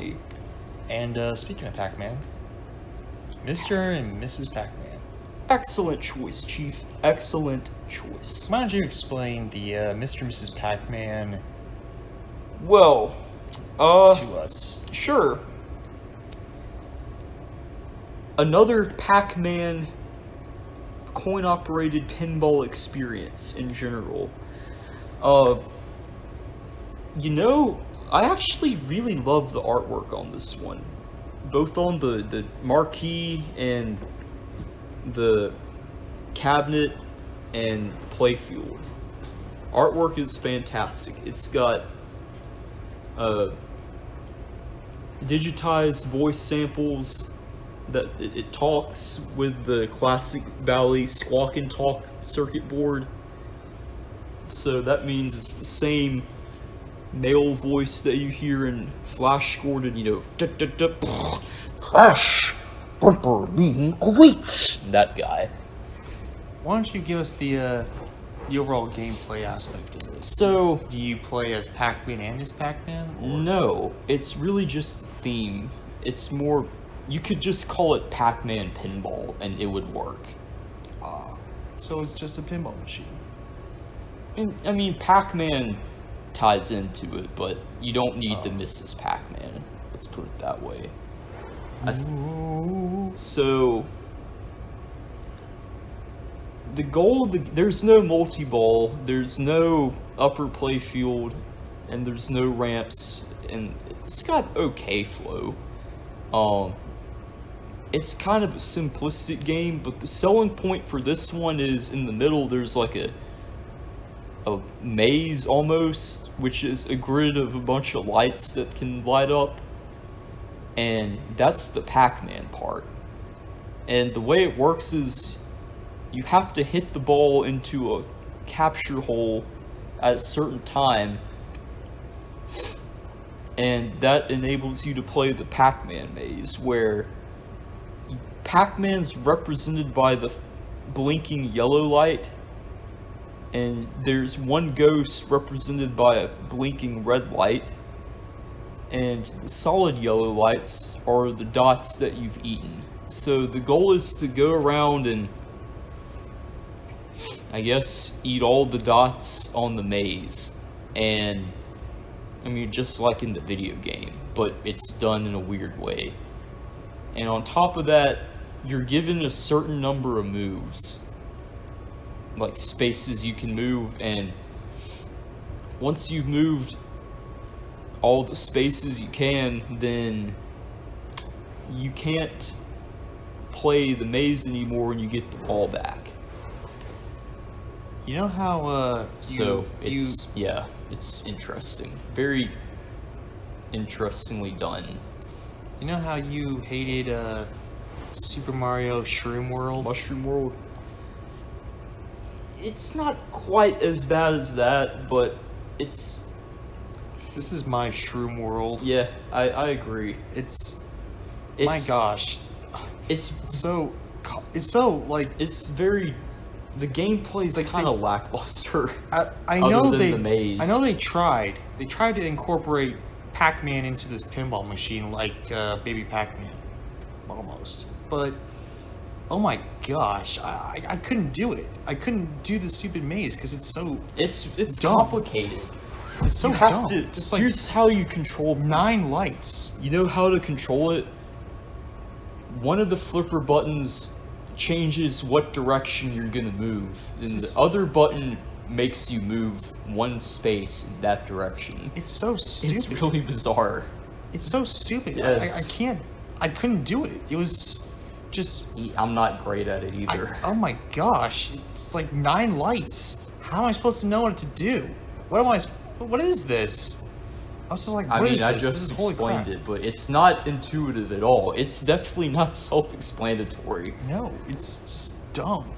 play. And speaking of Pac-Man, Mr. and Mrs. Pac Man. Excellent choice, Chief. Excellent choice. Why don't you explain the Mr. and Mrs. Pac Man Well, to us? Sure. Another Pac-Man coin-operated pinball experience in general. I actually really love the artwork on this one. Both on the marquee and the cabinet and the playfield. Artwork is fantastic. It's got digitized voice samples that it talks with the classic Valley Squawk and Talk circuit board. So that means it's the same male voice that you hear in Flash Gordon, Flash Bumper meeting awaits. That guy. Why don't you give us the overall gameplay aspect of this? So, do you play as Pac-Man and Ms. Pac Man? No, it's really just the theme. It's more, you could just call it Pac-Man Pinball and it would work. So it's just a pinball machine. I mean, Pac-Man ties into it, but you don't need the Mrs. Pac-Man. Let's put it that way. So, the goal, there's no multi-ball, there's no upper playfield, and there's no ramps, and it's got okay flow. It's kind of a simplistic game, but the selling point for this one is in the middle there's like a maze almost, which is a grid of a bunch of lights that can light up, and that's the Pac-Man part. And the way it works is you have to hit the ball into a capture hole at a certain time, and that enables you to play the Pac-Man maze, where Pac-Man's represented by the blinking yellow light, and there's one ghost represented by a blinking red light, and the solid yellow lights are the dots that you've eaten. So the goal is to go around and, I guess, eat all the dots on the maze. And, I mean, just like in the video game, but it's done in a weird way. And on top of that, you're given a certain number of moves, like spaces you can move, and once you've moved all the spaces you can, then you can't play the maze anymore and you get the ball back. You know how it's interesting. Very interestingly done. You know how you hated Super Mario Shroom World? Mushroom World? It's not quite as bad as that, but it's... This is my Shroom World. Yeah, I agree. It's my gosh. It's so like... It's very... The gameplay's like kind of lackluster. I know the maze. I know they tried. They tried to incorporate Pac-Man into this pinball machine like Baby Pac-Man. Almost. But... Oh my gosh, I couldn't do it. I couldn't do the stupid maze because it's so... It's dumb. complicated. It's so you have dumb. to, just like, here's how you control 9 lights. You know how to control it? One of the flipper buttons changes what direction you're gonna move, and the other button makes you move one space in that direction. It's so stupid. It's really bizarre. It's so stupid. Yes. I couldn't do it. It was just... I'm not great at it either. Oh my gosh, it's like 9 lights. How am I supposed to know what to do? What is this? I was just like, what is this? I just explained it, but it's not intuitive at all. It's definitely not self-explanatory. No, it's just dumb.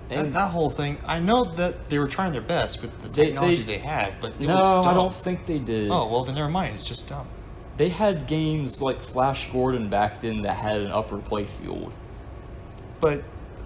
And that whole thing, I know that they were trying their best with the technology they had, but it was dumb. No, I don't think they did. Oh, well then never mind, it's just dumb. They had games like Flash Gordon back then that had an upper playfield. But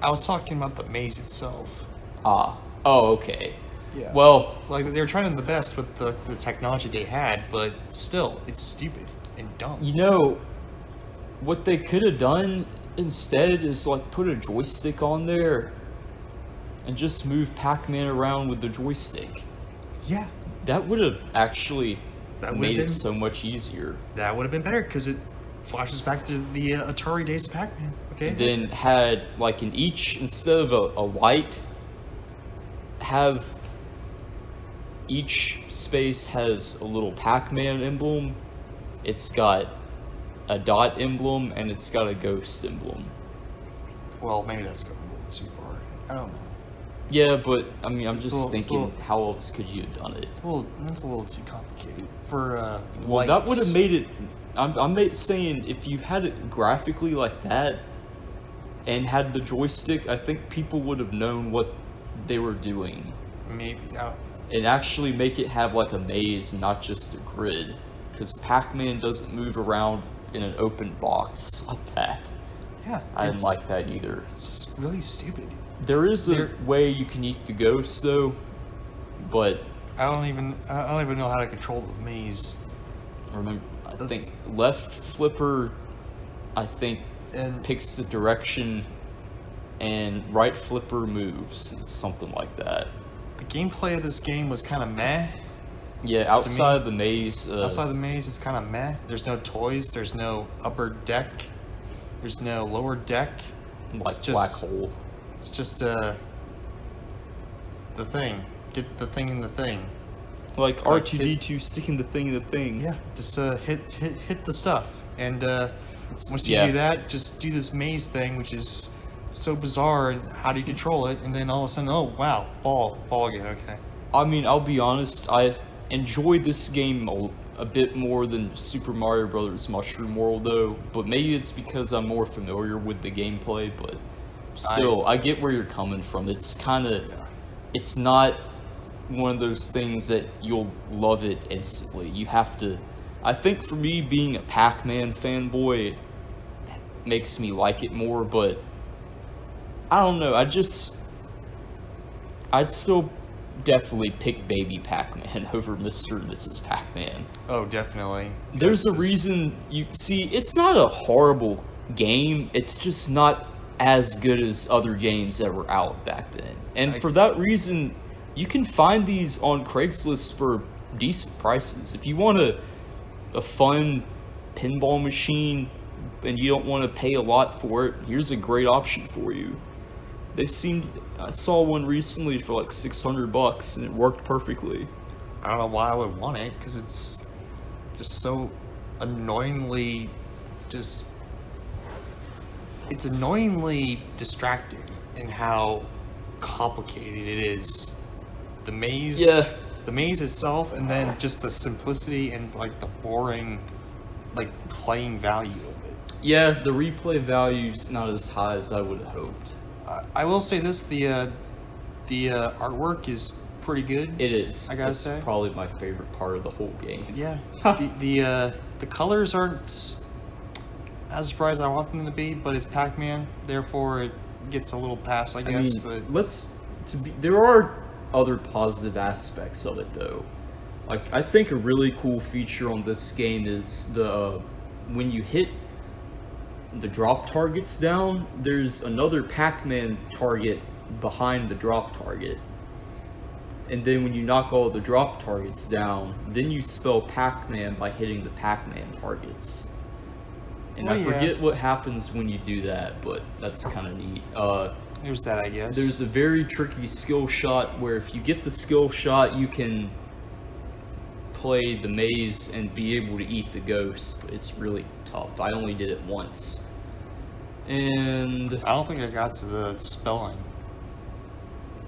I was talking about the maze itself. Oh, okay. Yeah. Well, like they were trying the best with the technology they had, but still, it's stupid. and dumb. You know, what they could have done instead is like put a joystick on there and just move Pac-Man around with the joystick. Yeah. That would have actually That made would've it been- so much easier. That would have been better because it flashes back to the Atari days of Pac-Man. Okay. Then had like in each, instead of a light, have each space has a little Pac-Man emblem. It's got a dot emblem and it's got a ghost emblem. Well, maybe that's going a little too far. I don't know. Yeah, but I mean, I'm It's just a little- it's a thinking, little- how else could you have done it? That's a little too complicated for Well, that would have lights. made it. I'm saying if you had it graphically like that and had the joystick, I think people would have known what they were doing. Maybe I don't know. And actually make it have like a maze, not just a grid. Because Pac-Man doesn't move around in an open box like that. Yeah. I didn't it's- like that either. It's really stupid. There is a There- way you can eat the ghost though, but I don't even know how to control the maze. remember, I That's- think left flipper, I think And picks the direction, and right flipper moves. It's something like that. the gameplay of this game was kind of meh. Yeah, outside the maze. Outside the maze, it's kind of meh. There's no toys. There's no upper deck. There's no lower deck. like it's black just- hole. It's just the thing. Get the thing in the thing. Like like R2D2 sticking the thing in the thing. Yeah, just hit the stuff, and once you Yeah. do that, just do this maze thing, which is so bizarre. And how do you control it? And then all of a sudden, oh wow, ball again. Okay. I mean, I'll be honest, I enjoy this game a bit more than Super Mario Brothers Mushroom World, though. But maybe it's because I'm more familiar with the gameplay, but still, I get where you're coming from. It's kind of, Yeah. it's not one of those things that you'll love it instantly. You have to, I think for me, being a Pac-Man fanboy makes me like it more, but I don't know, I'd still definitely pick Baby Pac-Man over Mr. and Mrs. Pac-Man. Oh, definitely. There's a Because reason you see, it's not a horrible game, it's just not as good as other games that were out back then. And for that reason, you can find these on Craigslist for decent prices. If you want a fun pinball machine and you don't want to pay a lot for it, here's a great option for you. I saw one recently for like $600 and it worked perfectly. I don't know why I would want it, because it's just so annoyingly it's annoyingly distracting in how complicated it is. The maze, Yeah. the maze itself, and then just the simplicity and like the boring, like playing value of it. Yeah, the replay value's not as high as I would have hoped. I will say this: the artwork is pretty good. It is. I gotta It's say. probably my favorite part of the whole game. Yeah, the colors aren't as surprised I want them to be, but it's Pac-Man, therefore it gets a little pass, I guess. But there are other positive aspects of it though. Like I think a really cool feature on this game is when you hit the drop targets down, there's another Pac-Man target behind the drop target. And then when you knock all the drop targets down, then you spell Pac-Man by hitting the Pac-Man targets. And I yeah. forget what happens when you do that, but that's kind of neat. there's that, I guess. There's a very tricky skill shot where if you get the skill shot, you can play the maze and be able to eat the ghost. But it's really tough. I only did it once. And I don't think I got to the spelling.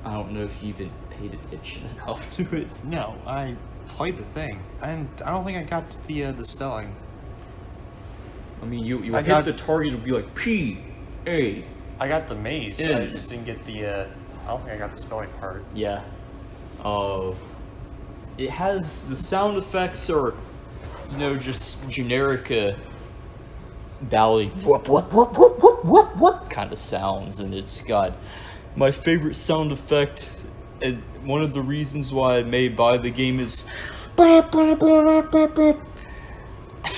I don't know if you even paid attention enough to it. No, I played the thing. I don't think I got to the spelling. I mean, you I hit got- the target, it'll be like P-A. I got the maze. I Yeah. just didn't get the. I don't think I got the spelling part. Yeah. It has, the sound effects are, just generic bally what kind of sounds, and it's got my favorite sound effect, and one of the reasons why I may buy the game is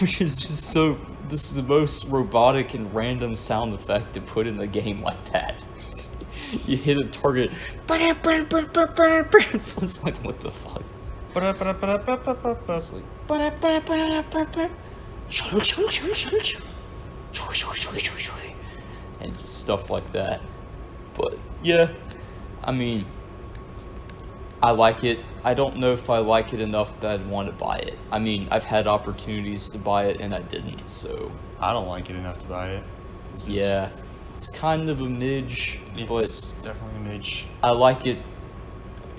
which is just so. This is the most robotic and random sound effect to put in a game like that. You hit a target. It's just like, what the fuck? It's like, and just stuff like that. But yeah, I mean, I like it. I don't know if I like it enough that I'd want to buy it. I mean, I've had opportunities to buy it and I didn't, so. I don't like it enough to buy it. Yeah, it's kind of a midge, but It's definitely a midge. I like it.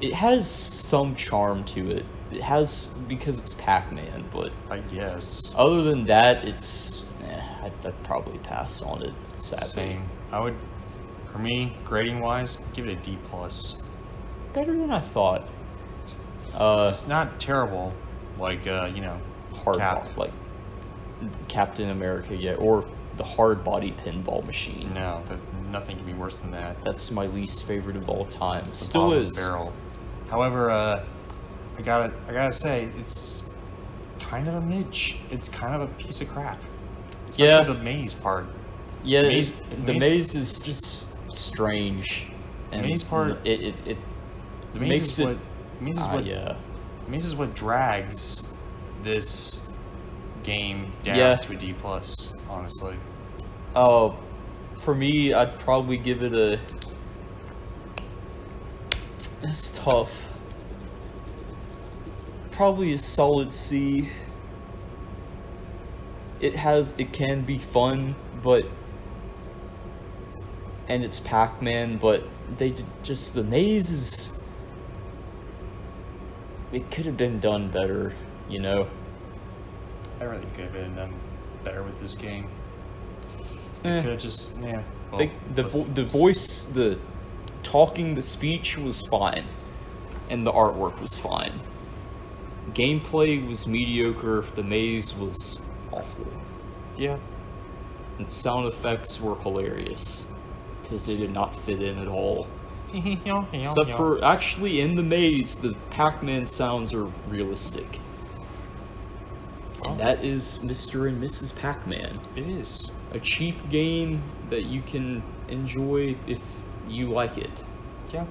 It has some charm to it. It has, because it's Pac Man, but I guess. other than that, it's. I'd probably pass on it, sadly. Same. I would, for me, grading wise, give it a D plus. Better than I thought. It's not terrible, like Hard Cap. like Captain America, yeah, or the hard body pinball machine. No, nothing can be worse than that. That's my least favorite of all time. It's the Still bottom of is. the barrel. However, I gotta say, it's kind of a midge. It's kind of a piece of crap. Especially Yeah. the maze part. Yeah, Maze- the maze is just strange. And maze part- it The maze makes is it. what. Maze is what. Yeah. Maze is what drags this game down Yeah. to a D plus. Honestly. Oh, for me, I'd probably give it a. That's tough. Probably a solid C. It can be fun, but. And it's Pac-Man, but the maze is. It could have been done better, you know? I really could have been done better with this game. Eh. It could have just, yeah. The voice, the talking, the speech was fine, and the artwork was fine. Gameplay was mediocre. The maze was awful, Yeah. and sound effects were hilarious because they did not fit in at all. Except for actually in the maze, the Pac-Man sounds are realistic, and that is Mr. and Mrs. Pac-Man. It is. A cheap game that you can enjoy if you like it. Yeah.